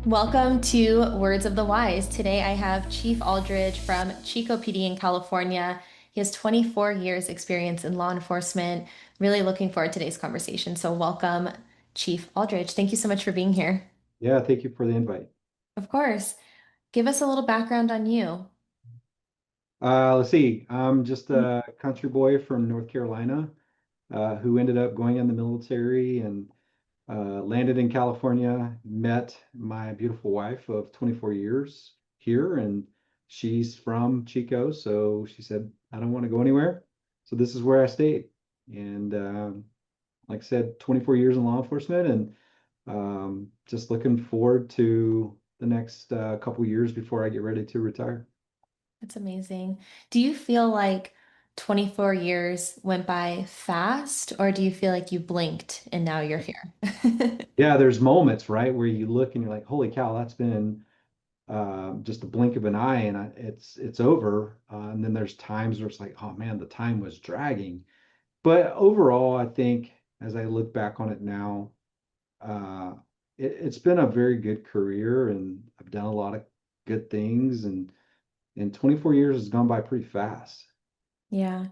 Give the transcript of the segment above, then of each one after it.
Welcome to Words of the Wise. Today I have Chief Aldridge from Chico PD in California. He has 24 years experience in law enforcement. Really looking forward to today's conversation. So welcome, Chief Aldridge. Thank you so much for being here. Yeah, thank you for the invite. Of course. Give us a little background on you. Let's see. I'm just a country boy from North Carolina who ended up going in the military and landed in California, met my beautiful wife of 24 years here, and she's from Chico. So she said, I don't want to go anywhere. So this is where I stayed. And like I said, 24 years in law enforcement and just looking forward to the next couple years before I get ready to retire. That's amazing. Do you feel like 24 years went by fast, or do you feel like you blinked and now you're here? Yeah, there's moments, right, where you look and you're like, "Holy cow, that's been just a blink of an eye, and it's over." And then there's times where it's like, "Oh man, the time was dragging." But overall, I think as I look back on it now, uh, it's been a very good career, and I've done a lot of good things, and 24 years has gone by pretty fast. Yeah,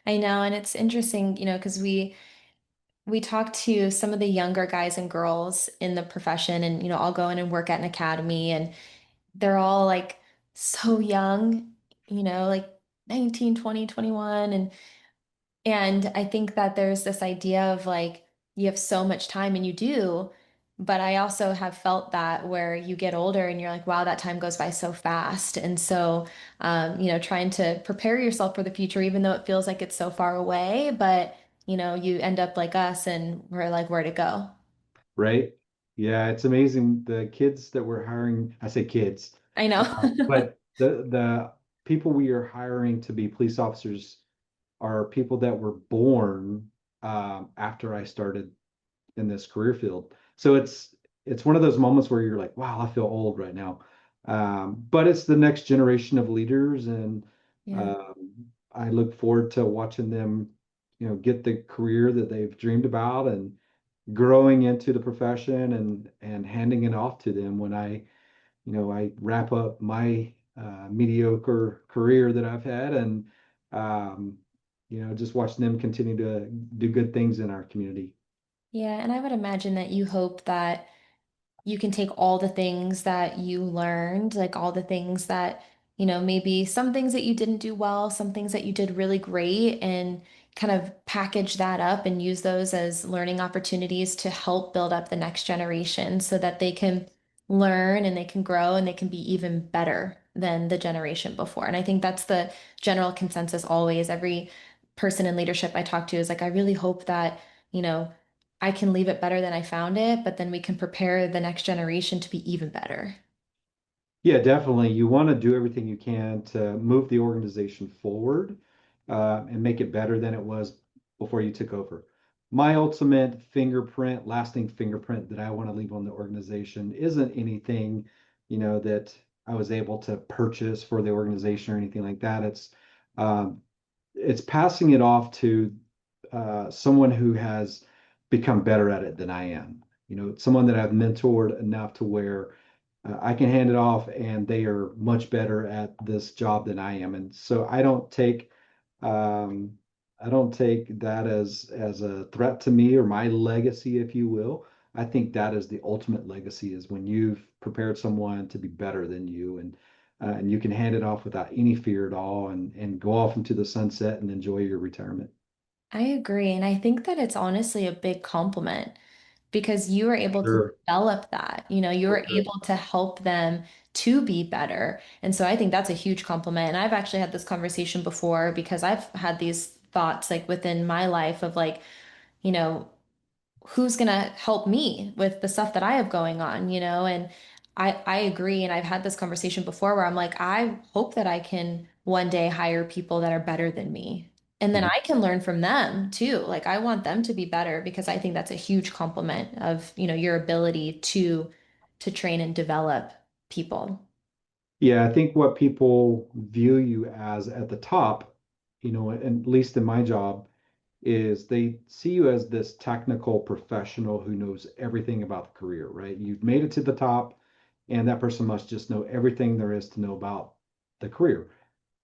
I know. And it's interesting, because we talk to some of the younger guys and girls in the profession, and I'll go in and work at an academy, and they're all like so young, like 19, 20, 21. And I think that there's this idea of like you have so much time, and you do, but I also have felt that where you get older and you're like, wow, that time goes by so fast. And so trying to prepare yourself for the future, even though it feels like it's so far away, but you end up like us and we're like, where to go? Right? Yeah, it's amazing. The kids that we're hiring, I say kids, I know. but the people we are hiring to be police officers are people that were born after I started in this career field. So it's one of those moments where you're like, wow, I feel old right now. But it's the next generation of leaders, and Yeah. I look forward to watching them, get the career that they've dreamed about and growing into the profession and handing it off to them when I wrap up my mediocre career that I've had and um, just watching them continue to do good things in our community. Yeah, and I would imagine that you hope that you can take all the things that you learned, like all the things that, maybe some things that you didn't do well, some things that you did really great, and kind of package that up and use those as learning opportunities to help build up the next generation so that they can learn and they can grow and they can be even better than the generation before. And I think that's the general consensus always. Every person in leadership I talk to is like, I really hope that, you know, I can leave it better than I found it, but then we can prepare the next generation to be even better. Yeah, definitely. You want to do everything you can to move the organization forward and make it better than it was before you took over. My ultimate fingerprint, lasting fingerprint that I want to leave on the organization isn't anything, that I was able to purchase for the organization or anything like that. Um, it's passing it off to someone who has become better at it than I am. Someone that I've mentored enough to where I can hand it off and they are much better at this job than I am. And so um, I don't take that as a threat to me or my legacy, if you will. I think that is the ultimate legacy is when you've prepared someone to be better than you and you can hand it off without any fear at all and go off into the sunset and enjoy your retirement. I agree. And I think that it's honestly a big compliment because you were able to Sure. develop that. You For were sure. able to help them to be better. And so I think that's a huge compliment. And I've actually had this conversation before because I've had these thoughts like within my life of like, you know, who's going to help me with the stuff that I have going on, And I agree. And I've had this conversation before where I'm like, I hope that I can one day hire people that are better than me. And then Mhm. I can learn from them too. Like I want them to be better because I think that's a huge compliment of, your ability to train and develop people. Yeah, I think what people view you as at the top, at least in my job, is they see you as this technical professional who knows everything about the career, right? You've made it to the top and that person must just know everything there is to know about the career.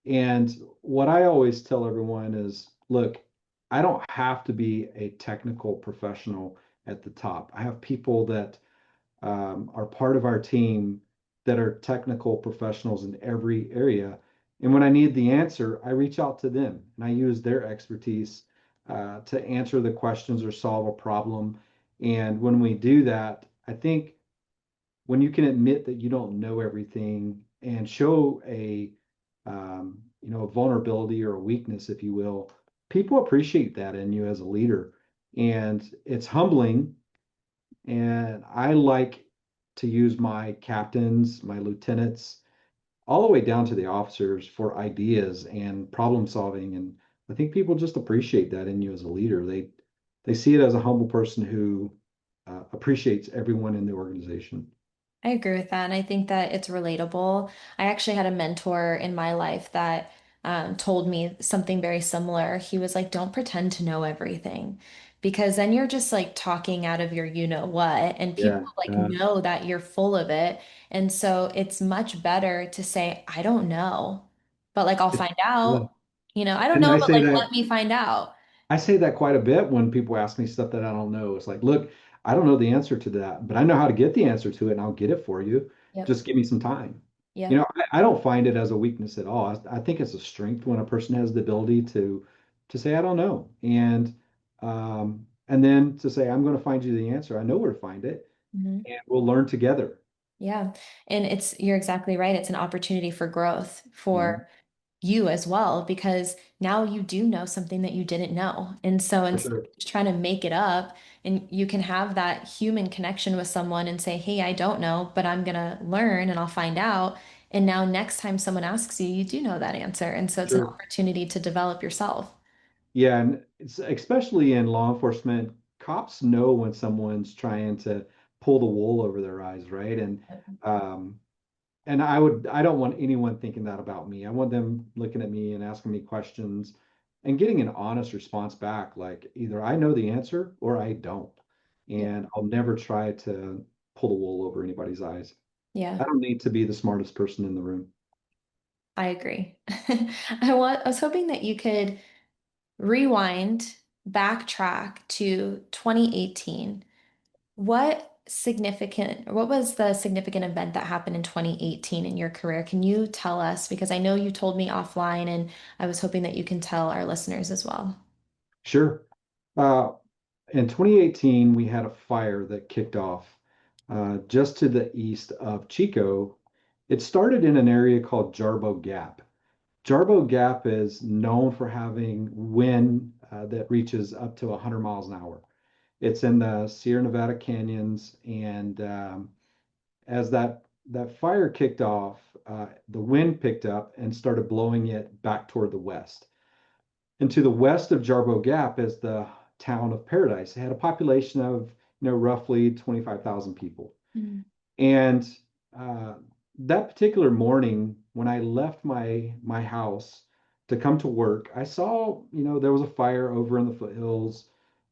And what I always tell everyone is, look, I don't have to be a technical professional at the top. I have people that are part of our team that are technical professionals in every area. And when I need the answer, I reach out to them and I use their expertise to answer the questions or solve a problem. And when we do that, I think when you can admit that you don't know everything and show a vulnerability or a weakness, if you will, people appreciate that in you as a leader. And it's humbling, and I like to use my captains, my lieutenants, all the way down to the officers for ideas and problem solving. And I think people just appreciate that in you as a leader. They see it as a humble person who appreciates everyone in the organization. I agree with that. And I think that it's relatable. I actually had a mentor in my life that told me something very similar. He was like, don't pretend to know everything because then you're just like talking out of your you know what, and people Yeah. like know that you're full of it. And so it's much better to say, I don't know, but like I'll It- find yeah. out. I don't And know, but like let me find out. I say that quite a bit when people ask me stuff that I don't know. It's like, look, I don't know the answer to that, but I know how to get the answer to it and I'll get it for you. Yep. Just give me some time. Yep. I don't find it as a weakness at all. I think it's a strength when a person has the ability to say, I don't know. And then to say, I'm going to find you the answer. I know where to find it Mhm. and we'll learn together. Yeah. And you're exactly right. It's an opportunity for growth Mhm. for you as well, because now you do know something that you didn't know. And so For instead sure. of just trying to make it up, and you can have that human connection with someone and say, hey, I don't know, but I'm going to learn and I'll find out. And now next time someone asks you, you do know that answer. And so it's an Sure. opportunity to develop yourself. Yeah, and it's especially in law enforcement, cops know when someone's trying to pull the wool over their eyes, right? Um, and I don't want anyone thinking that about me. I want them looking at me and asking me questions and getting an honest response back, like either I know the answer or I don't. Yep. And I'll never try to pull the wool over anybody's eyes. I Yeah, don't need to be the smartest person in the room. I agree. I was hoping that you could rewind, backtrack to 2018. What was the significant event that happened in 2018 in your career? Can you tell us? Because I know you told me offline, and I was hoping that you can tell our listeners as well. Sure. Uh, in 2018, we had a fire that kicked off just to the east of Chico. It started in an area called Jarbo Gap. Jarbo Gap is known for having wind that reaches up to 100 miles an hour. It's in the Sierra Nevada canyons, and as that fire kicked off, the wind picked up and started blowing it back toward the west. And to the west of Jarbo Gap is the town of Paradise. It had a population of roughly 25,000 people. Mm. And uh, that particular morning, when I left my house to come to work, I saw there was a fire over in the foothills,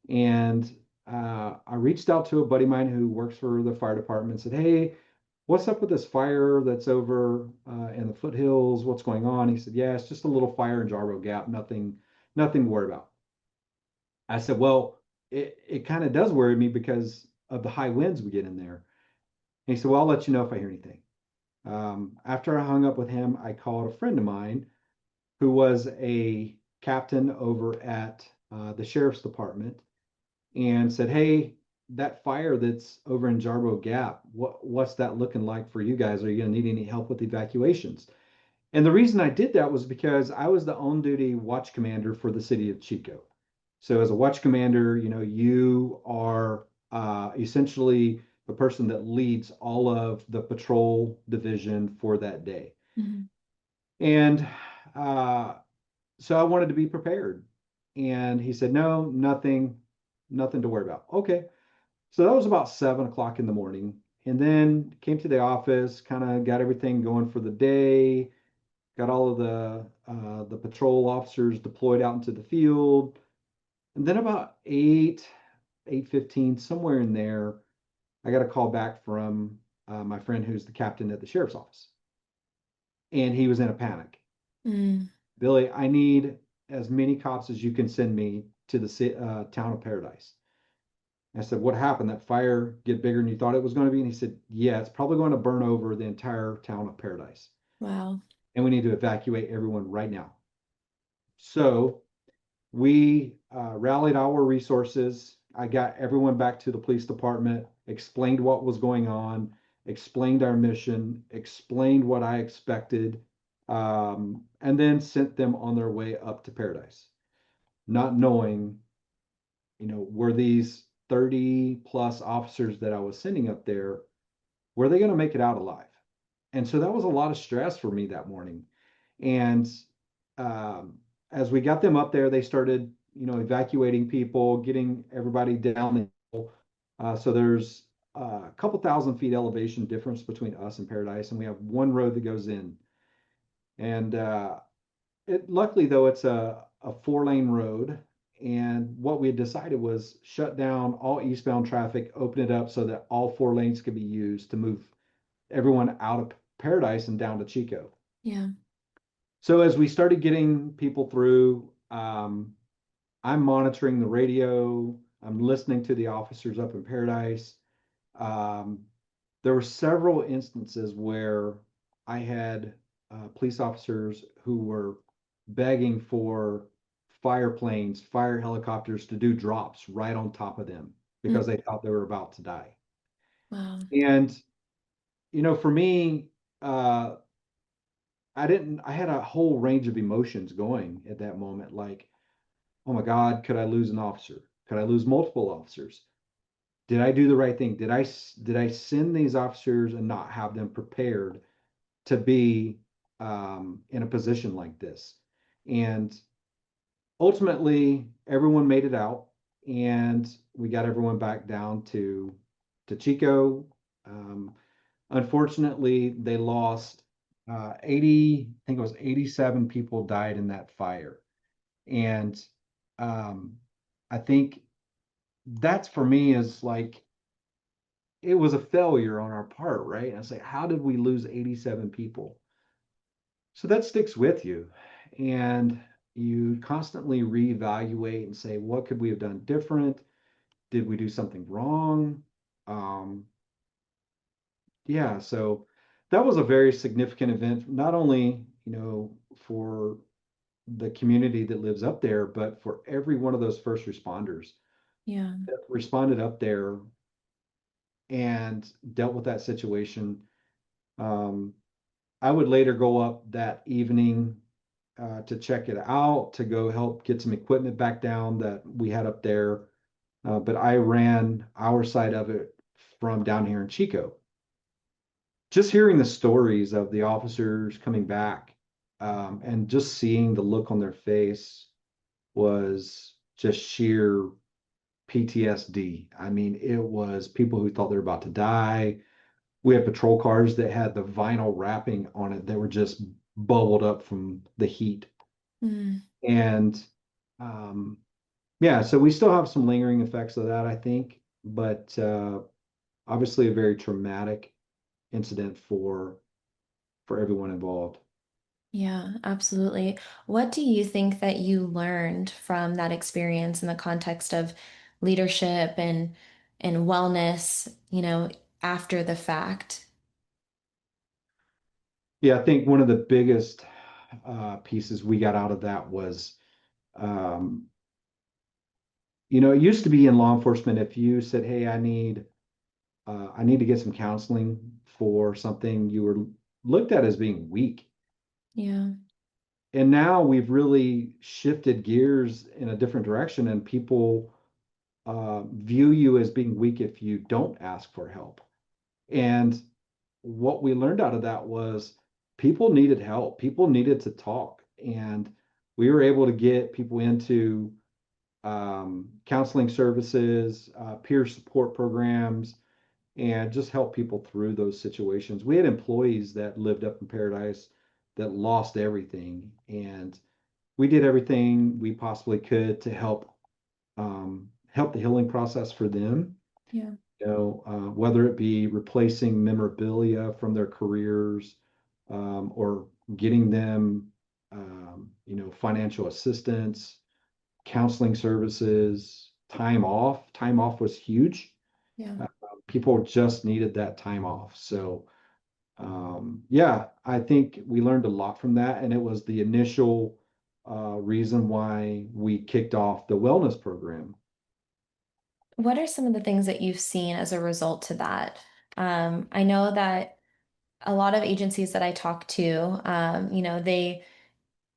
and I reached out to a buddy of mine who works for the fire department and said, "Hey, what's up with this fire that's over in the foothills? What's going on?" He said, "Yeah, it's just a little fire in Jarbo Gap, nothing to worry about." I said, "Well, it kind of does worry me because of the high winds we get in there." And he said, "Well, I'll let you know if I hear anything." After I hung up with him, I called a friend of mine who was a captain over at the sheriff's department and said, "Hey, that fire that's over in Jarbo Gap, what's that looking like for you guys? Are you going to need any help with evacuations?" And the reason I did that was because I was the on duty watch commander for the city of Chico. So as a watch commander, you are essentially the person that leads all of the patrol division for that day. Mhm. And uh, so I wanted to be prepared. And he said, "No, nothing to worry about." Okay. So that was about 7 o'clock in the morning. And then came to the office, kind of got everything going for the day, got all of the patrol officers deployed out into the field. And then about 8:15, somewhere in there, I got a call back from my friend who's the captain at the sheriff's office, and he was in a panic. Mm, Billy, I need as many cops as you can send me to the town of Paradise. I said, what happened? That fire get bigger than you thought it was going to be? And he said, yeah, it's probably going to burn over the entire town of Paradise. wow. And we need to evacuate everyone right now. So we rallied our resources. I got everyone back to the police department, explained what was going on, explained our mission, explained what I expected, and then sent them on their way up to Paradise, not knowing, were these 30 plus officers that I was sending up there, were they going to make it out alive? And so that was a lot of stress for me that morning. And um, as we got them up there, they started, evacuating people, getting everybody down the hill. So there's a couple thousand feet elevation difference between us and Paradise, and we have one road that goes in. And luckily though, it's a 4-lane road. And what we had decided was shut down all eastbound traffic, open it up so that all 4 lanes could be used to move everyone out of Paradise and down to Chico. Yeah. So as we started getting people through, I'm monitoring the radio. I'm listening to the officers up in Paradise. Um, there were several instances where I had police officers who were begging for fire planes, fire helicopters to do drops right on top of them Mm, because they thought they were about to die. wow. And, for me, uh, I had a whole range of emotions going at that moment. Like, oh my God, could I lose an officer? Could I lose multiple officers? Did I do the right thing? Did I send these officers and not have them prepared to be in a position like this? And ultimately, everyone made it out, and we got everyone back down to Chico. Um, Unfortunately, they lost 80. I think it was 87 people died in that fire, and um, I think that's for me is like it was a failure on our part, right? And I say, how did we lose 87 people? So that sticks with you. And you constantly reevaluate and say, what could we have done different? Did we do something wrong? Um, yeah, so that was a very significant event, not only, for the community that lives up there, but for every one of those first responders Yeah. that responded up there and dealt with that situation. Um, I would later go up that evening to check it out, to go help get some equipment back down that we had up there. But I ran our side of it from down here in Chico. Just hearing the stories of the officers coming back and just seeing the look on their face was just sheer PTSD. I mean, it was people who thought they were about to die. We had patrol cars that had the vinyl wrapping on it that were just bubbled up from the heat. Mm, And um, yeah, so we still have some lingering effects of that, I think, but obviously a very traumatic incident for everyone involved. yeah, absolutely. What do you think that you learned from that experience in the context of leadership and wellness, after the fact? Yeah, I think one of the biggest pieces we got out of that was, um, it used to be in law enforcement, if you said, "Hey, I need to get some counseling for something," you were looked at as being weak. Yeah. And now we've really shifted gears in a different direction, and people view you as being weak if you don't ask for help. And what we learned out of that was people needed help, people needed to talk. And we were able to get people into counseling services, peer support programs, and just help people through those situations. We had employees that lived up in Paradise that lost everything, and we did everything we possibly could to help the healing process for them. Yeah. Whether it be replacing memorabilia from their careers, or getting them, financial assistance, counseling services, time off. Time off was huge. Yeah. Uh, People just needed that time off. So, yeah, I think we learned a lot from that. And it was the initial reason why we kicked off the wellness program. What are some of the things that you've seen as a result to that? I know that a lot of agencies that I talk to,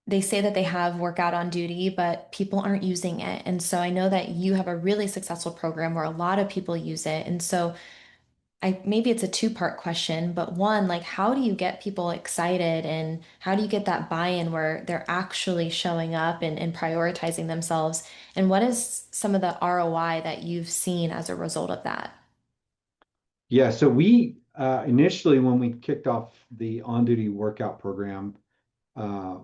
they say that they have workout on duty, but people aren't using it. And so I know that you have a really successful program where a lot of people use it. And so I maybe it's a two-part question, but one, like how do you get people excited and how do you get that buy-in where they're actually showing up and prioritizing themselves? And what is some of the ROI that you've seen as a result of that? Yeah, so we initially, when we kicked off the on-duty workout program, uh,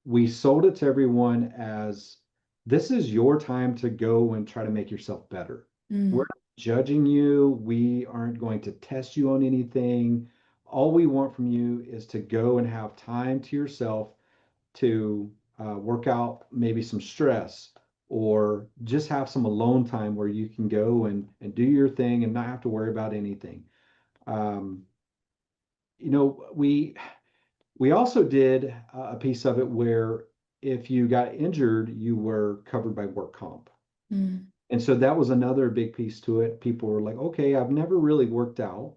we sold it to everyone as this is your time to go and try to make yourself better. We're Mm, not judging you. We aren't going to test you on anything. All we want from you is to go and have time to yourself to work out maybe some stress or just have some alone time where you can go and do your thing and not have to worry about anything. Um, you know, we also did a piece of it where if you got injured, you were covered by work comp. mm, And so that was another big piece to it. People were like, okay, I've never really worked out.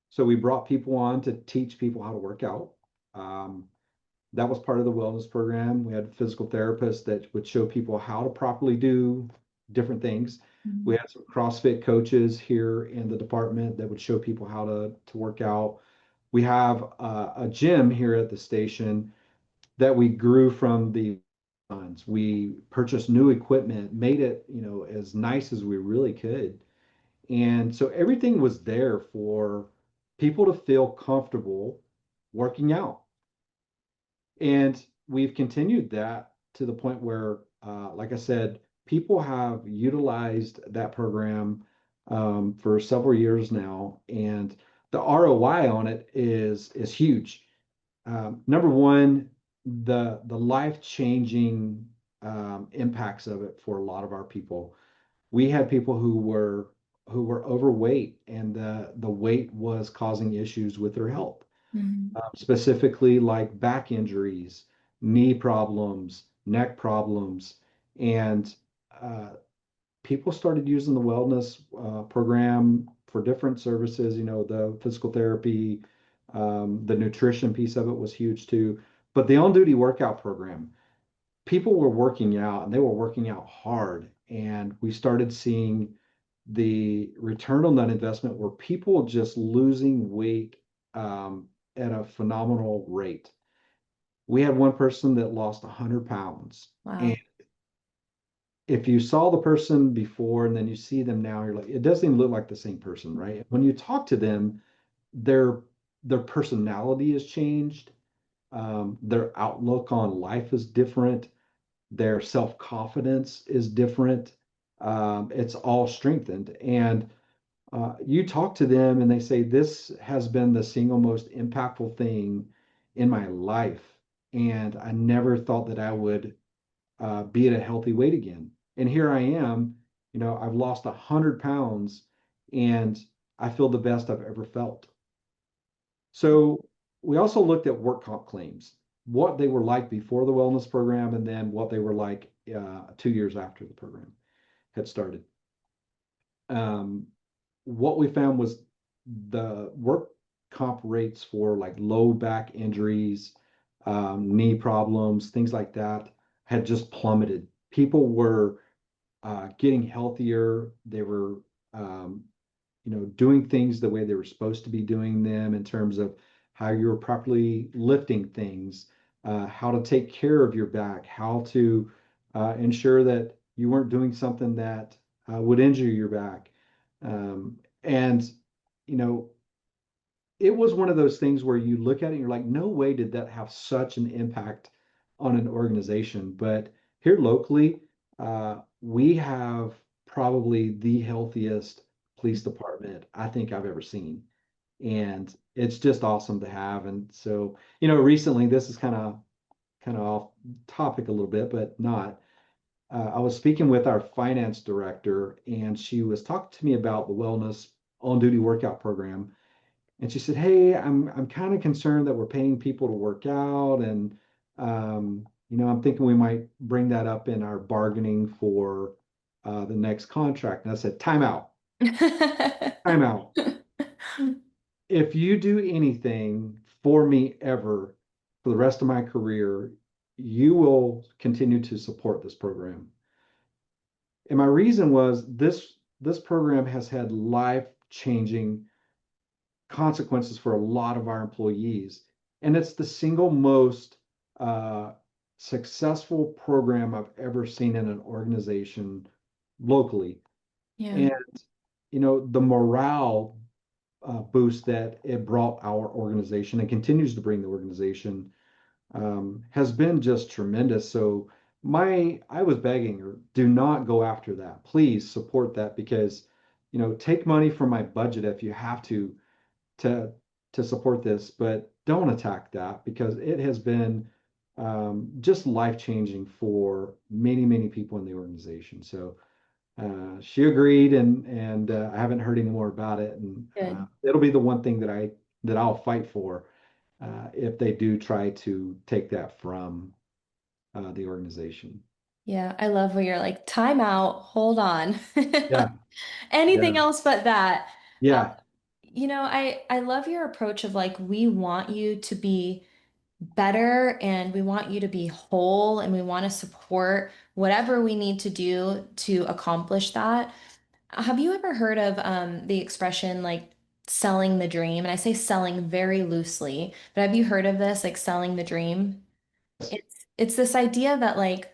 So we brought people on to teach people how to work out. Um, that was part of the wellness program. We had physical therapists that would show people how to properly do different things. We mm, had some CrossFit coaches here in the department that would show people how to work out. We have a gym here at the station that we grew from the funds. We purchased new equipment, made it, as nice as we really could. And so everything was there for people to feel comfortable working out. And we've continued that to the point where, like I said, people have utilized that program for several years now, and the ROI on it is huge. Number one, the life-changing impacts of it for a lot of our people. We had people who were overweight, and the weight was causing issues with their health, mm, specifically like back injuries, knee problems, neck problems, and uh, people started using the wellness program for different services. The physical therapy, the nutrition piece of it was huge too. But the on-duty workout program, people were working out and they were working out hard, and we started seeing the return on that investment where people just losing weight at a phenomenal rate. We had one person that lost 100 pounds. And wow. if you saw the person before and then you see them now, you're like, it doesn't even look like the same person, right? When you talk to them, their their personality has changed. Their outlook on life is different. Their self-confidence is different. It's all strengthened. And you talk to them and they say, this has been the single most impactful thing in my life. And I never thought that I would be at a healthy weight again. And here I am, I've lost 100 pounds and I feel the best I've ever felt. So we also looked at work comp claims, what they were like before the wellness program, and then what they were like 2 years after the program had started. Um, what we found was the work comp rates for like low back injuries, knee problems, things like that had just plummeted. People were getting healthier. They were, um, doing things the way they were supposed to be doing them in terms of how you were properly lifting things, how to take care of your back, how to ensure that you weren't doing something that would injure your back. And, you know, it was one of those things where you look at it and you're like, no way did that have such an impact on an organization. But here locally, we have probably the healthiest police department I think I've ever seen. And it's just awesome to have. And so, recently this is kind of off topic a little bit, but not. I was speaking with our finance director, and she was talking to me about the wellness on-duty workout program. And she said, "Hey, I'm kind of concerned that we're paying people to work out, and I'm thinking we might bring that up in our bargaining for the next contract." And I said, "Time out, time out. If you do anything for me ever for the rest of my career, you will continue to support this program." And my reason was this program has had life-changing consequences for a lot of our employees. And it's the single most uh, successful program I've ever seen in an organization locally. Yeah. And, the morale boost that it brought our organization and continues to bring the organization has been just tremendous. So I was begging her, do not go after that. Please support that because, take money from my budget if you have to to support this, but don't attack that because it has been just life changing for many, many people in the organization. So she agreed, and I haven't heard any more about it, and Good. it'll be the one thing that I'll fight for if they do try to take that from the organization. Yeah, I love where you're like, time out, hold on. Yeah, Anything yeah, else but that. yeah, I love your approach of like, we want you to be better and we want you to be whole and we want to support whatever we need to do to accomplish that. Have you ever heard of the expression like selling the dream? And I say selling very loosely, but have you heard of this, like selling the dream? It's this idea that like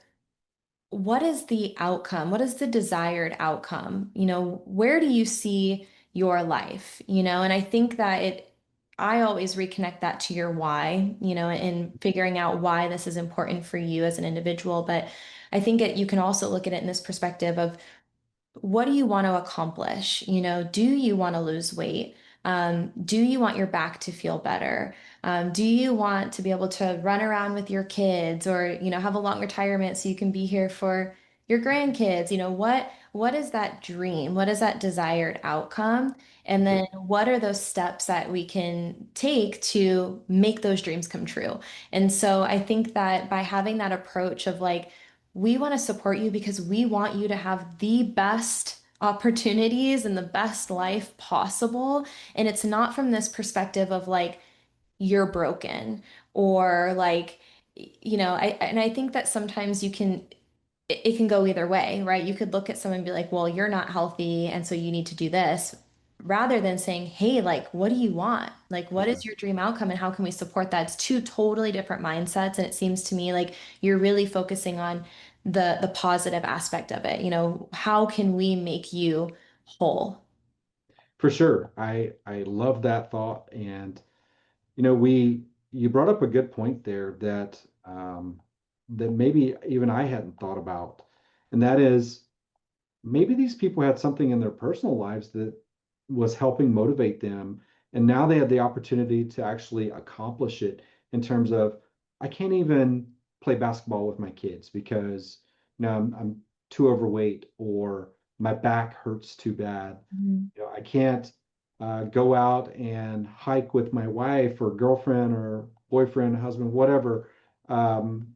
what is the outcome? What is the desired outcome? Where do you see your life? And I think that I always reconnect that to your why, and figuring out why this is important for you as an individual. But I think you can also look at it in this perspective of what do you want to accomplish? Do you want to lose weight? Do you want your back to feel better? Do you want to be able to run around with your kids or, have a long retirement so you can be here for your grandkids? What is that dream? What is that desired outcome? And sure. then what are those steps that we can take to make those dreams come true? And so I think that by having that approach of like, we want to support you because we want you to have the best opportunities and the best life possible. And it's not from this perspective of like, you're broken or like, and I think that sometimes it can go either way, right? You could look at someone and be like, well, you're not healthy, and so you need to do this, rather than saying, hey, like, what do you want? Like, what Yeah. is your dream outcome and how can we support that? It's two totally different mindsets. And it seems to me like you're really focusing on the positive aspect of it. How can we make you whole? For sure. I love that thought. And we you brought up a good point there that maybe even I hadn't thought about. And that is maybe these people had something in their personal lives that was helping motivate them. And now they had the opportunity to actually accomplish it in terms of, I can't even play basketball with my kids because I'm too overweight or my back hurts too bad. Mhm. I can't go out and hike with my wife or girlfriend or boyfriend, husband, whatever,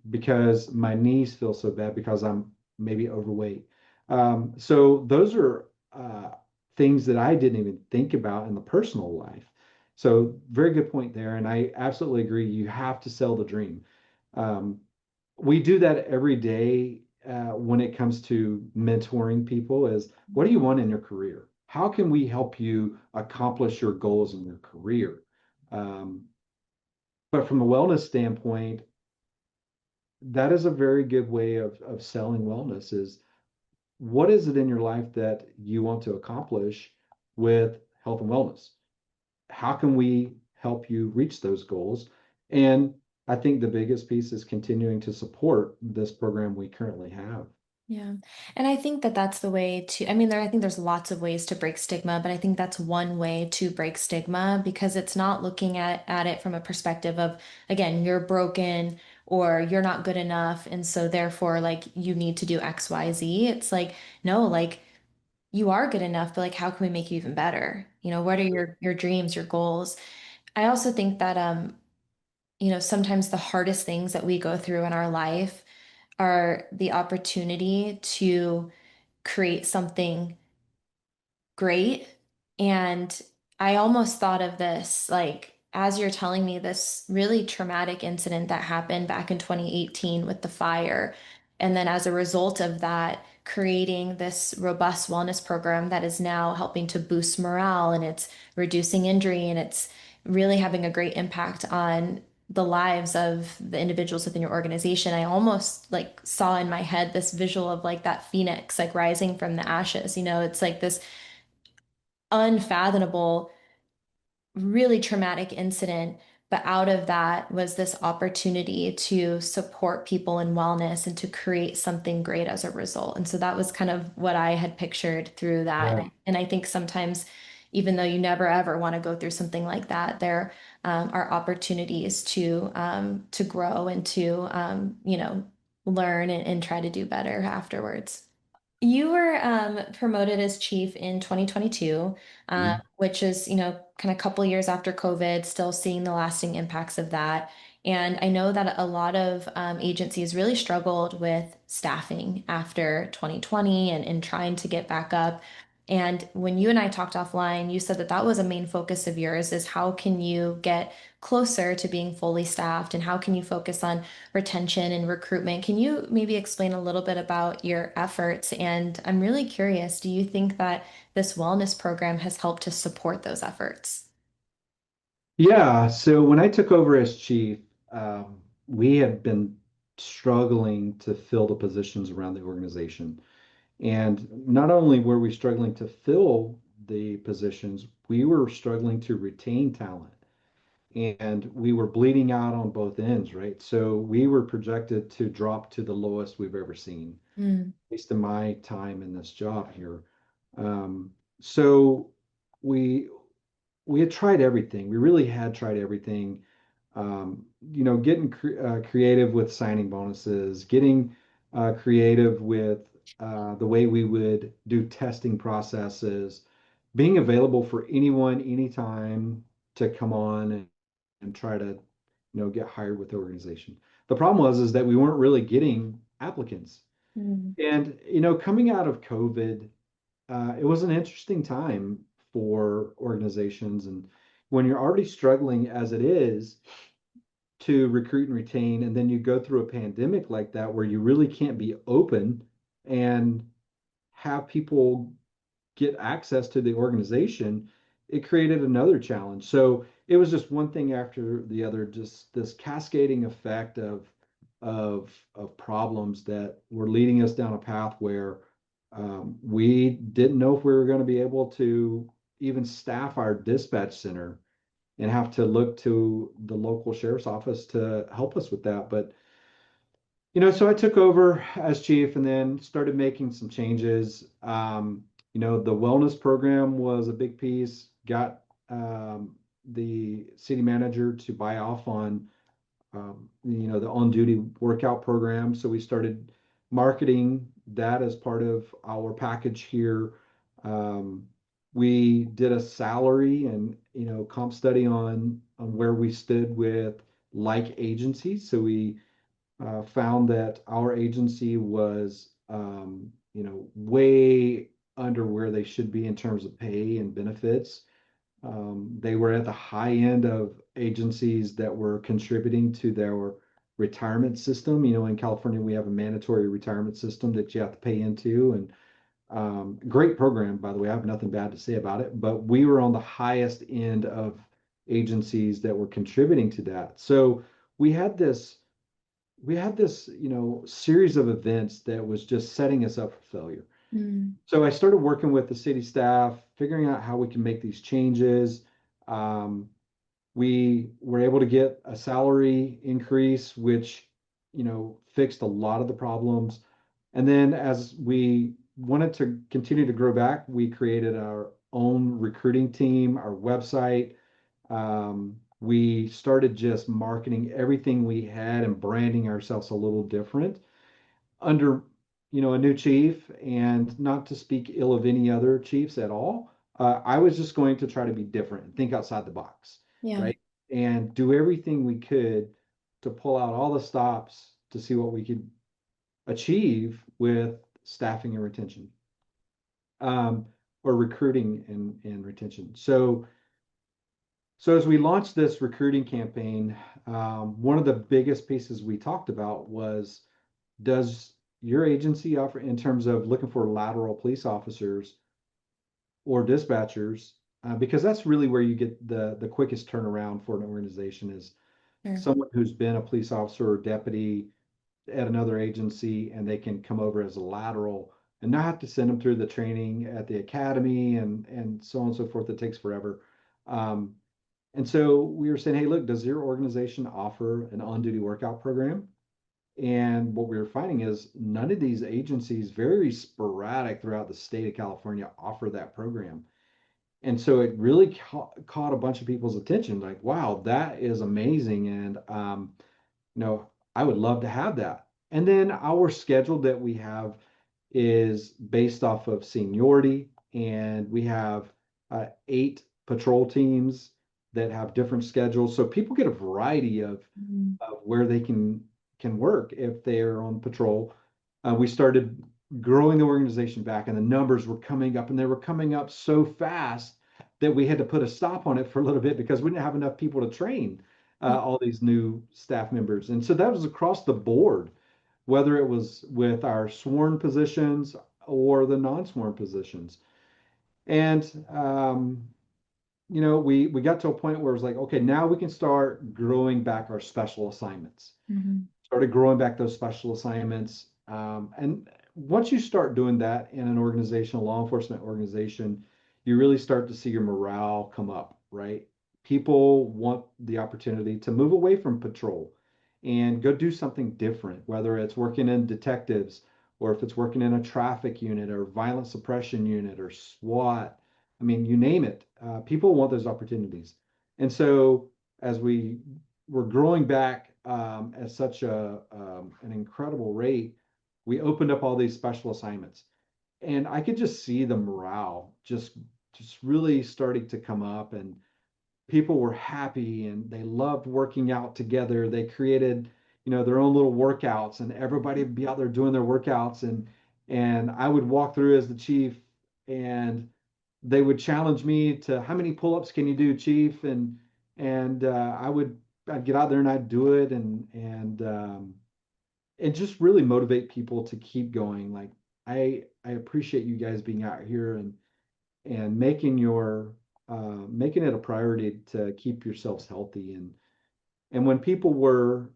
because my knees feel so bad because I'm maybe overweight. So those are things that I didn't even think about in the personal life. So very good point there, and I absolutely agree. You have to sell the dream. Um, we do that every day when it comes to mentoring people is what do you want in your career? How can we help you accomplish your goals in your career? Um, but from a wellness standpoint, that is a very good way of selling wellness is what is it in your life that you want to accomplish with health and wellness? How can we help you reach those goals? And I think the biggest piece is continuing to support this program we currently have. Yeah. And I think that that's the way to, I mean, I think there's lots of ways to break stigma, but I think that's one way to break stigma because it's not looking at it from a perspective of, again, you're broken or you're not good enough. And so therefore, like, you need to do X, Y, Z. It's like, no, like, you are good enough, but like, how can we make you even better? What are your dreams, your goals? I also think that, sometimes the hardest things that we go through in our life are the opportunity to create something great. And I almost thought of this, like, as you're telling me this really traumatic incident that happened back in 2018 with the fire. And then as a result of that, creating this robust wellness program that is now helping to boost morale and it's reducing injury and it's really having a great impact on the lives of the individuals within your organization. I almost like saw in my head this visual of like that phoenix like rising from the ashes. It's like this unfathomable, really traumatic incident. But out of that was this opportunity to support people in wellness and to create something great as a result. And so that was kind of what I had pictured through that. Yeah. And I think sometimes, even though you never ever want to go through something like that, there are opportunities to grow and to learn and try to do better afterwards. You were promoted as chief in 2022, Mhm. which is, kind of couple years after COVID, still seeing the lasting impacts of that. And I know that a lot of agencies really struggled with staffing after 2020 and trying to get back up. And when you and I talked offline, you said that that was a main focus of yours is how can you get closer to being fully staffed and how can you focus on retention and recruitment. Can you maybe explain a little bit about your efforts? And I'm really curious, do you think that this wellness program has helped to support those efforts? Yeah, so when I took over as chief, we had been struggling to fill the positions around the organization. And not only were we struggling to fill the positions, we were struggling to retain talent. And we were bleeding out on both ends, right? So we were projected to drop to the lowest we've ever seen, Mm, at least in my time in this job here. Um, so we we had tried everything. We really had tried everything. Getting creative with signing bonuses, getting creative with the way we would do testing processes, being available for anyone, anytime to come on and try to, get hired with the organization. The problem was is that we weren't really getting applicants. mm, And, coming out of COVID, it was an interesting time for organizations. And when you're already struggling as it is to recruit and retain, and then you go through a pandemic like that where you really can't be open and have people get access to the organization, it created another challenge. So it was just one thing after the other, just this cascading effect of problems that were leading us down a path where we didn't know if we were going to be able to even staff our dispatch center and have to look to the local sheriff's office to help us with that. But so I took over as chief and then started making some changes. The wellness program was a big piece. Got the city manager to buy off on, the on-duty workout program. So we started marketing that as part of our package here. Um, we did a salary and, comp study on where we stood with like agencies. So we found that our agency was, way under where they should be in terms of pay and benefits. They were at the high end of agencies that were contributing to their retirement system. In California, we have a mandatory retirement system that you have to pay into, and great program, by the way. I have nothing bad to say about it, but we were on the highest end of agencies that were contributing to that. So we had this series of events that was just setting us up for failure. mm, So I started working with the city staff, figuring out how we can make these changes. Um, we were able to get a salary increase, which, fixed a lot of the problems. And then as we wanted to continue to grow back, we created our own recruiting team, our website. We started just marketing everything we had and branding ourselves a little different under, a new chief. And not to speak ill of any other chiefs at all, I was just going to try to be different and think outside the box, Yeah. right? And do everything we could to pull out all the stops to see what we could achieve with staffing and retention, um, or recruiting and retention. So as we launched this recruiting campaign, one of the biggest pieces we talked about was, does your agency offer, in terms of looking for lateral police officers or dispatchers, because that's really where you get the quickest turnaround for an organization, is Sure. someone who's been a police officer or deputy at another agency, and they can come over as a lateral and not have to send them through the training at the academy and so on and so forth. It takes forever. Um, and so we were saying, hey, look, does your organization offer an on-duty workout program? And what we were finding is none of these agencies, very sporadic throughout the state of California, offer that program. And so it really caught a bunch of people's attention. Like, wow, that is amazing. And I would love to have that. And then our schedule that we have is based off of seniority, and we have 8 patrol teams that have different schedules. So people get a variety Mhm. of where they can work if they are on patrol. We started growing the organization back, and the numbers were coming up, and they were coming up so fast that we had to put a stop on it for a little bit because we didn't have enough people to train all these new staff members. And so that was across the board, whether it was with our sworn positions or the non-sworn positions. And we got to a point where it was like, okay, now we can start growing back our special assignments. Mhm. Started growing back those special assignments. And once you start doing that in an organization, a law enforcement organization, you really start to see your morale come up, right? People want the opportunity to move away from patrol and go do something different, whether it's working in detectives or if it's working in a traffic unit or violent suppression unit or SWAT. I mean, you name it. People want those opportunities. And so as we were growing back at such an incredible rate, we opened up all these special assignments, and I could just see the morale just really starting to come up, and people were happy and they loved working out together. They created, their own little workouts, and everybody would be out there doing their workouts, and I would walk through as the chief, and they would challenge me to, how many pull-ups can you do, chief? And I'd get out there and I'd do it, and just really motivate people to keep going. Like, I appreciate you guys being out here and making it a priority to keep yourselves healthy. And when people were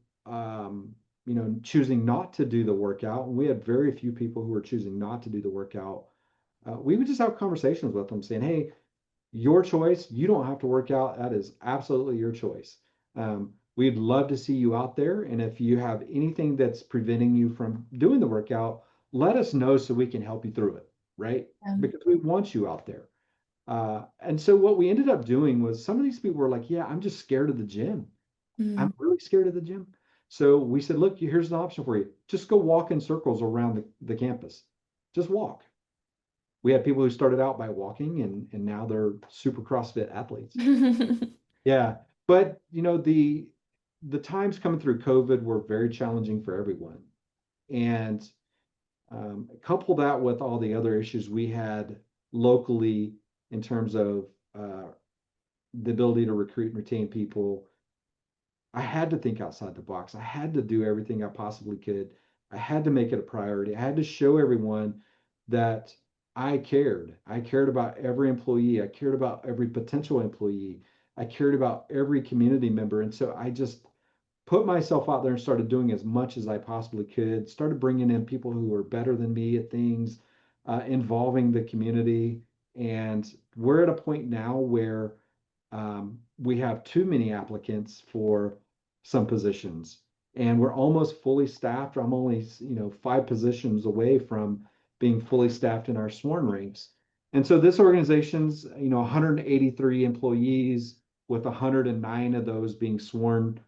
choosing not to do the workout, and we had very few people who were choosing not to do the workout, we would just have conversations with them saying, hey, your choice. You don't have to work out. That is absolutely your choice. We'd love to see you out there. And if you have anything that's preventing you from doing the workout, let us know so we can help you through it, right? Yeah. Because we want you out there. And so what we ended up doing was, some of these people were like, yeah, I'm just scared of the gym. I'm Mm. really scared of the gym. So we said, look, here's an option for you. Just go walk in circles around the campus. Just walk. We had people who started out by walking, and now they're super CrossFit athletes. Yeah. But the times coming through COVID were very challenging for everyone. And couple that with all the other issues we had locally in terms of the ability to recruit and retain people, I had to think outside the box. I had to do everything I possibly could. I had to make it a priority. I had to show everyone that I cared. I cared about every employee. I cared about every potential employee. I cared about every community member. And so I just put myself out there and started doing as much as I possibly could, started bringing in people who were better than me at things, involving the community. And we're at a point now where we have too many applicants for some positions. and we're almost fully staffed. I'm only, 5 positions away from being fully staffed in our sworn ranks. And so this organization's, 183 employees, with 109 of those being sworn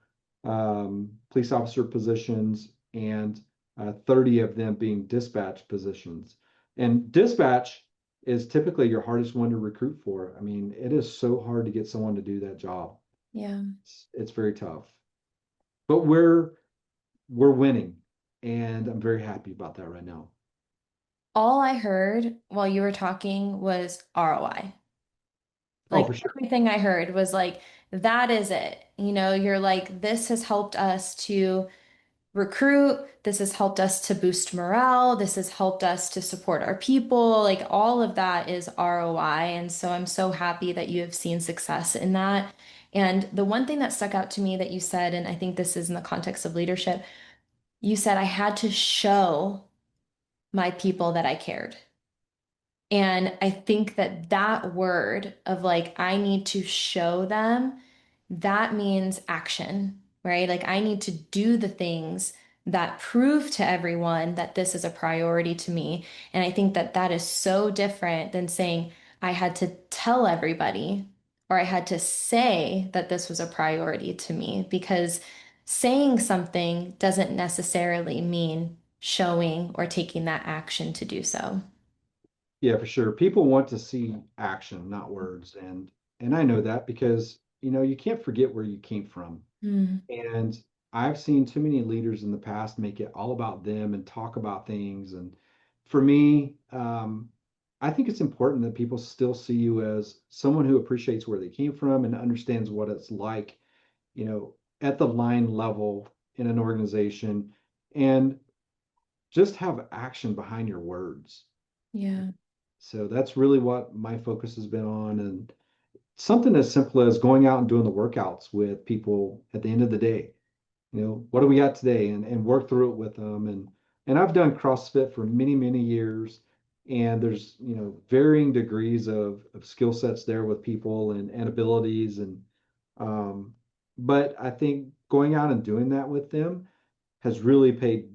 police officer positions, and 30 of them being dispatch positions. And dispatch is typically your hardest one to recruit for. I mean, it is so hard to get someone to do that job. Yeah. It's very tough. But we're winning, and I'm very happy about that right now. All I heard while you were talking was ROI. Oh, Like for sure. everything I heard was like, that is it. You're like, this has helped us to recruit. This has helped us to boost morale. This has helped us to support our people. Like all of that is ROI. And so I'm so happy that you have seen success in that. And the one thing that stuck out to me that you said, and I think this is in the context of leadership, you said I had to show my people that I cared. And I think that that word of like, I need to show them, that means action, right? Like, I need to do the things that prove to everyone that this is a priority to me. And I think that that is so different than saying, I had to tell everybody or I had to say that this was a priority to me, because saying something doesn't necessarily mean showing or taking that action to do so. Yeah, for sure. People want to see action, not words. And I know that because, you can't forget where you came from. Mm, And I've seen too many leaders in the past make it all about them and talk about things. And for me, I think it's important that people still see you as someone who appreciates where they came from and understands what it's like, at the line level in an organization, and just have action behind your words. yeah. So that's really what my focus has been on. And something as simple as going out and doing the workouts with people at the end of the day. What do we got today? And work through it with them. And I've done CrossFit for many, many years. And there's, varying degrees of skill sets there with people and abilities. Um, but I think going out and doing that with them has really paid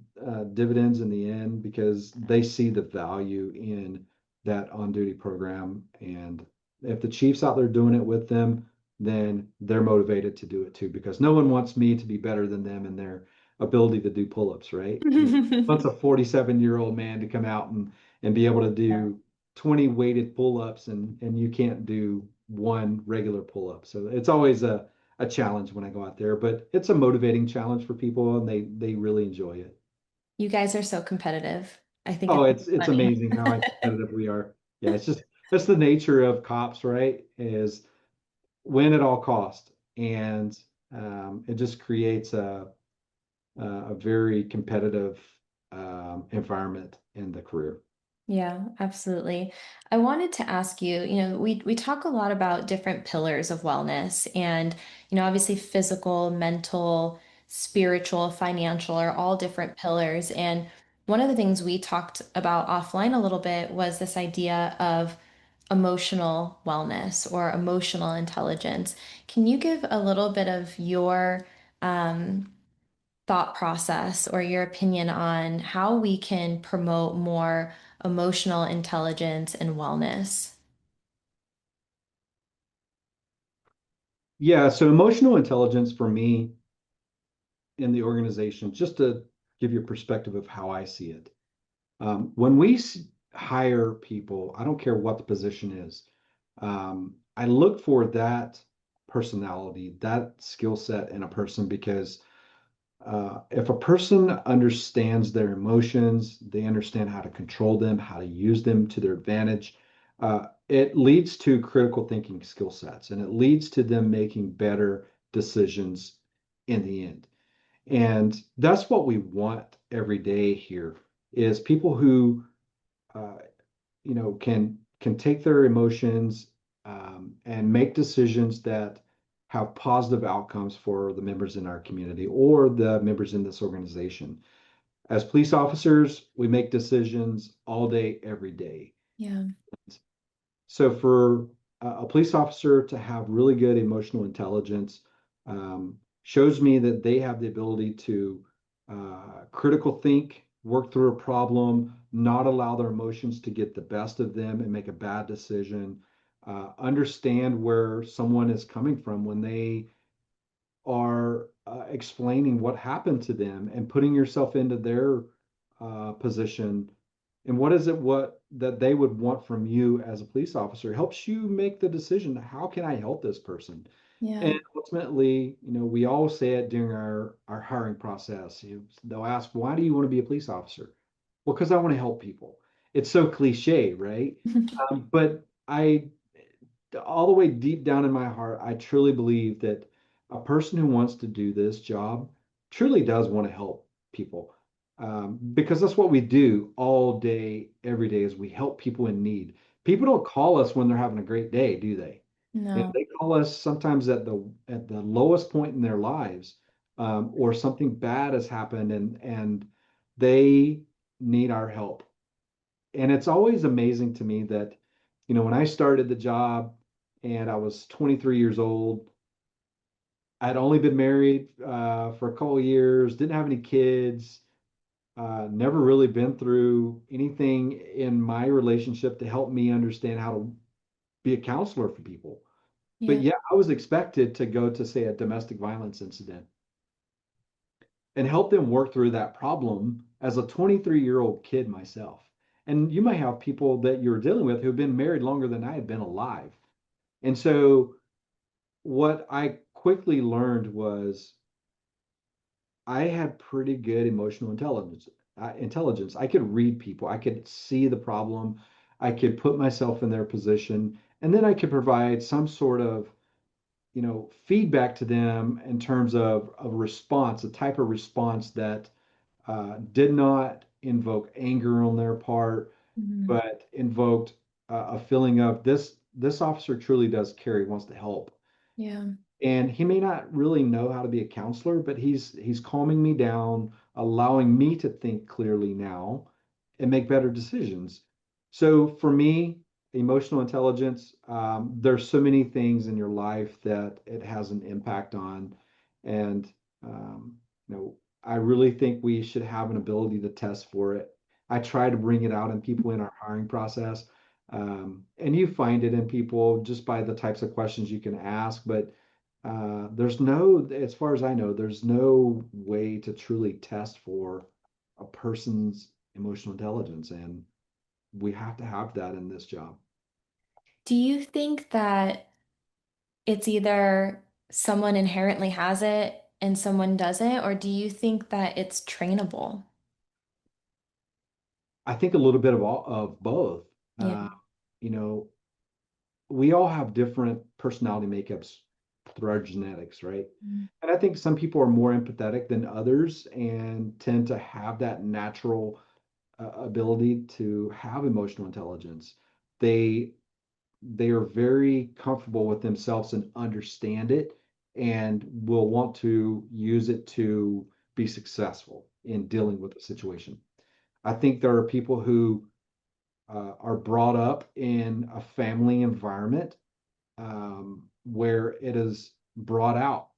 dividends in the end, because they see the value in that on-duty program. And if the Chiefs out there doing it with them, then they're motivated to do it too, because no one wants me to be better than them in their ability to do pull-ups, right? Wants a 47-year-old man to come out and be able to Yeah. do 20 weighted pull-ups, and you can't do one regular pull-up. So it's always a challenge when I go out there, but it's a motivating challenge for people, and they really enjoy it. You guys are so competitive. I think Oh, it's it's funny. amazing how competitive we are. Yeah, it's just that's the nature of cops, right? Is win at all cost, and it just creates a very competitive environment in the career. Yeah, absolutely. I wanted to ask you, we talk a lot about different pillars of wellness and, obviously physical, mental, spiritual, financial are all different pillars. And one of the things we talked about offline a little bit was this idea of emotional wellness or emotional intelligence. Can you give a little bit of your thought process or your opinion on how we can promote more emotional intelligence and wellness? Yeah, so emotional intelligence for me in the organization, just to give you a perspective of how I see it. When we hire people, I don't care what the position is, I look for that personality, that skill set in a person, because if a person understands their emotions, they understand how to control them, how to use them to their advantage. It leads to critical thinking skill sets, and it leads to them making better decisions in the end. And that's what we want every day here, is people who uh, can take their emotions and make decisions that have positive outcomes for the members in our community or the members in this organization. As police officers, we make decisions all day, every day. Yeah. So for a police officer to have really good emotional intelligence, um, shows me that they have the ability to critical think, work through a problem, not allow their emotions to get the best of them and make a bad decision, understand where someone is coming from when they are explaining what happened to them and putting yourself into their position and what is it what that they would want from you as a police officer helps you make the decision, how can I help this person? Yeah. And ultimately, we all say it during our hiring process. They'll ask, why do you want to be a police officer? Well, because I want to help people. It's so cliche, right? But I all the way deep down in my heart, I truly believe that a person who wants to do this job truly does want to help people. Because that's what we do all day, every day, is we help people in need. People don't call us when they're having a great day, do they? No. They call us sometimes at the lowest point in their lives, or something bad has happened, and they need our help. And it's always amazing to me that, when I started the job and I was 23 years old, I'd only been married for a couple of years, didn't have any kids, never really been through anything in my relationship to help me understand how to be a counselor for people. But Yeah. yeah, I was expected to go to, say, a domestic violence incident and help them work through that problem as a 23-year-old kid myself. And you might have people that you're dealing with who've been married longer than I had been alive. And so what I quickly learned was I had pretty good emotional intelligence. I could read people. I could see the problem. I could put myself in their position, and then I could provide some sort of, feedback to them in terms of a response, a type of response that did not invoke anger on their part, Mhm. but invoked a feeling of this officer truly does care. He wants to help, Yeah. and he may not really know how to be a counselor, but he's calming me down, allowing me to think clearly now and make better decisions. So for me, emotional intelligence, there's so many things in your life that it has an impact on, and um, you know, I really think we should have an ability to test for it. I try to bring it out in people in our hiring process. And you find it in people just by the types of questions you can ask, but there's no, as far as I know, there's no way to truly test for a person's emotional intelligence, and we have to have that in this job. Do you think that it's either someone inherently has it and someone doesn't, or do you think that it's trainable? I think a little bit of both. Yeah. Uh, you know, we all have different personality makeups through our genetics, right? Mm. And I think some people are more empathetic than others and tend to have that natural ability to have emotional intelligence. They they are very comfortable with themselves and understand it and will want to use it to be successful in dealing with the situation. I think there are people who are brought up in a family environment where it is brought out.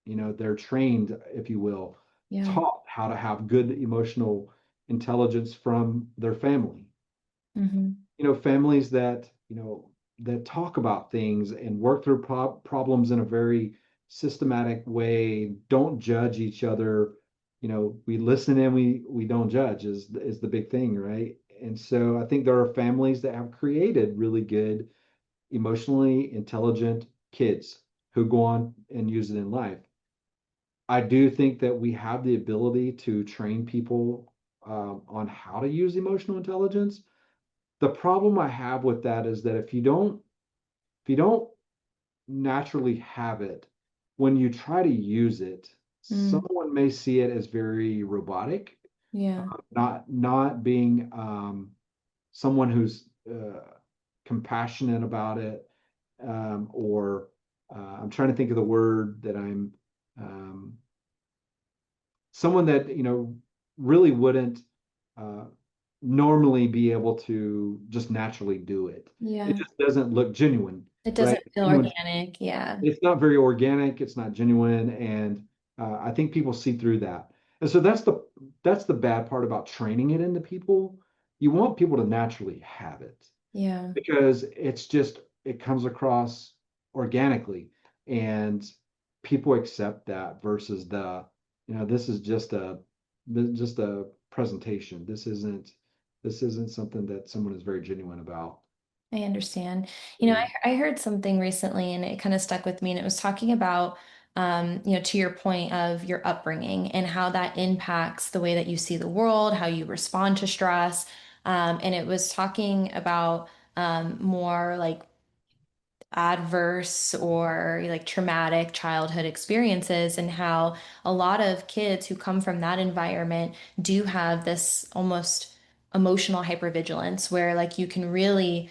They're trained, if you will, Yeah. taught how to have good emotional intelligence from their family. Hmm. Families that, that talk about things and work through problems in a very systematic way, don't judge each other. We listen and we don't judge is the big thing, right? And so I think there are families that have created really good, emotionally intelligent kids who go on and use it in life. I do think that we have the ability to train people on how to use emotional intelligence. The problem I have with that is that if you don't naturally have it, when you try to use it, Mm. someone may see it as very robotic, Yeah. not being someone who's compassionate about it, or I'm trying to think of the word that I'm someone that really wouldn't. normally be able to just naturally do it. It Yeah. just doesn't look genuine, It right? doesn't feel Genuine, organic. Yeah. it's not very organic, it's not genuine, and I think people see through that. And so that's the bad part about training it into people. You want people to naturally have it Yeah. because it comes across organically, and people accept that versus this is just a presentation. This isn't something that someone is very genuine about. I understand. Yeah. I heard something recently and it kind of stuck with me, and it was talking about, to your point of your upbringing and how that impacts the way that you see the world, how you respond to stress. And it was talking about more like adverse or like traumatic childhood experiences, and how a lot of kids who come from that environment do have this almost emotional hypervigilance where like you can really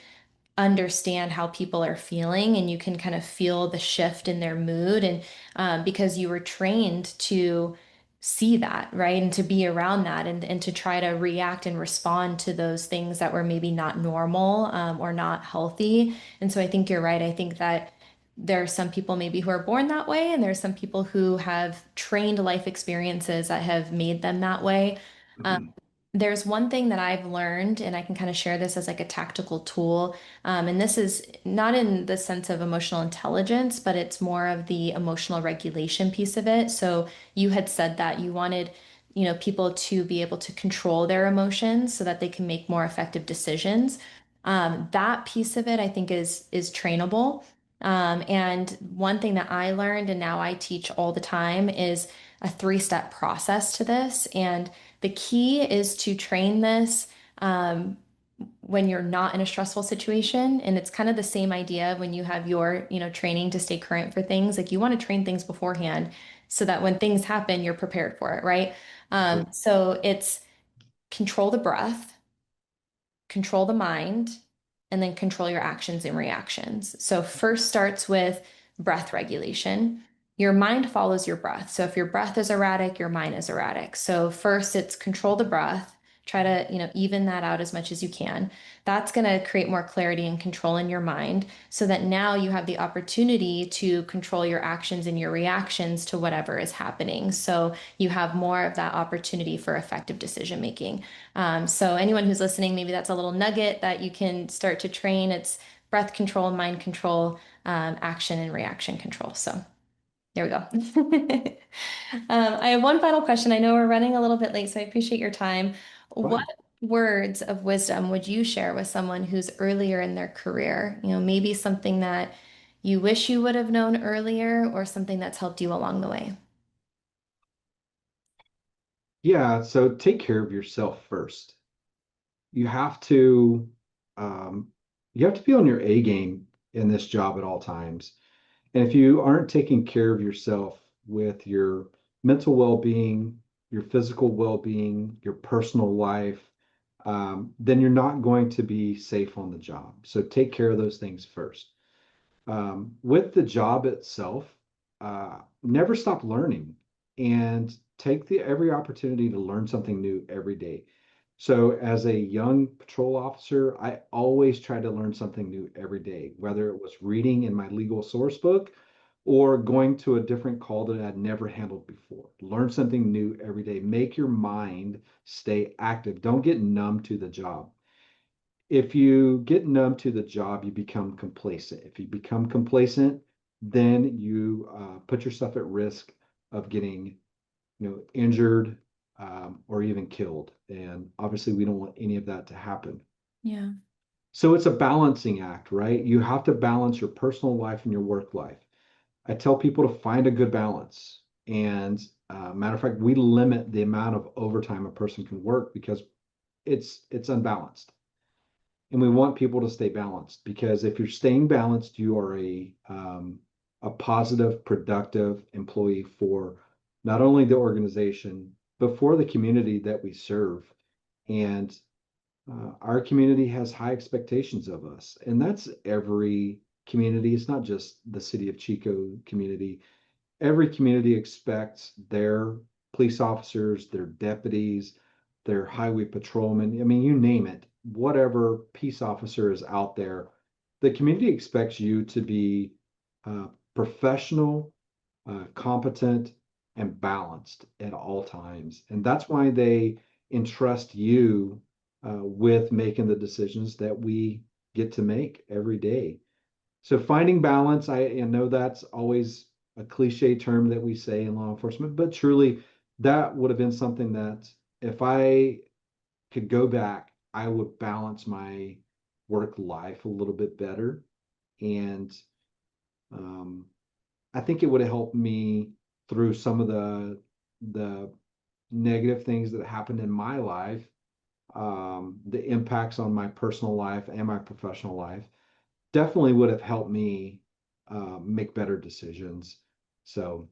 understand how people are feeling and you can kind of feel the shift in their mood, and because you were trained to see that, right, and to be around that, and to try to react and respond to those things that were maybe not normal, or not healthy. And so I think you're right. I think that there are some people maybe who are born that way, and there's some people who have trained life experiences that have made them that way. Um, there's one thing that I've learned, and I can kind of share this as like a tactical tool. And this is not in the sense of emotional intelligence, but it's more of the emotional regulation piece of it. So you had said that you wanted, people to be able to control their emotions so that they can make more effective decisions. That piece of it, I think, is trainable. And one thing that I learned, and now I teach all the time, is a three-step process to this. And the key is to train this um, when you're not in a stressful situation. And it's kind of the same idea when you have your, training to stay current for things. Like you want to train things beforehand so that when things happen, you're prepared for it, right? Sure. So it's control the breath, control the mind, and then control your actions and reactions. So, first starts with breath regulation. Your mind follows your breath. So, if your breath is erratic, your mind is erratic. So, first it's control the breath. Try to, even that out as much as you can. That's going to create more clarity and control in your mind so that now you have the opportunity to control your actions and your reactions to whatever is happening. So you have more of that opportunity for effective decision making. So anyone who's listening, maybe that's a little nugget that you can start to train. It's breath control, mind control, action and reaction control. So there we go. I have one final question. I know we're running a little bit late, so I appreciate your time. What Fine. words of wisdom would you share with someone who's earlier in their career? Maybe something that you wish you would have known earlier or something that's helped you along the way. Yeah, so take care of yourself first. You have to um, you have to be on your A game in this job at all times. And if you aren't taking care of yourself with your mental well-being, your physical well-being, your personal life, then you're not going to be safe on the job. So take care of those things first. With the job itself, never stop learning and take the every opportunity to learn something new every day. So, as a young patrol officer, I always tried to learn something new every day, whether it was reading in my legal source book or going to a different call that I'd never handled before. Learn something new every day. Make your mind stay active. Don't get numb to the job. If you get numb to the job, you become complacent. If you become complacent, then you put yourself at risk of getting, injured or even killed. And obviously, we don't want any of that to happen. Yeah. So it's a balancing act, right? You have to balance your personal life and your work life. I tell people to find a good balance. And matter of fact, we limit the amount of overtime a person can work because it's unbalanced. And we want people to stay balanced because if you're staying balanced, you are a positive, productive employee for not only the organization, but for the community that we serve. And our community has high expectations of us. And that's every community. It's not just the city of Chico community. Every community expects their police officers, their deputies, their highway patrolmen. I mean, you name it, whatever peace officer is out there, the community expects you to be professional, competent, and balanced at all times. And that's why they entrust you with making the decisions that we get to make every day. So finding balance, I know that's always a cliche term that we say in law enforcement, but truly that would have been something that if I could go back, I would balance my work life a little bit better. And um, I think it would have helped me through some of the negative things that happened in my life, the impacts on my personal life and my professional life. Definitely would have helped me make better decisions. So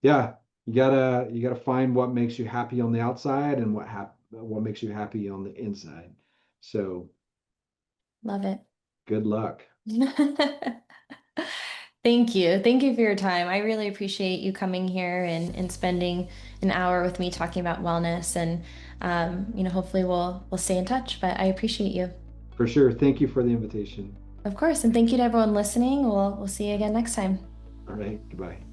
yeah, you gotta find what makes you happy on the outside and what makes you happy on the inside. So Love it. good luck. Thank you. Thank you for your time. I really appreciate you coming here and spending an hour with me talking about wellness and hopefully we'll stay in touch, but I appreciate you. For sure. Thank you for the invitation. Of course, and thank you to everyone listening. We'll see you again next time. All right, goodbye.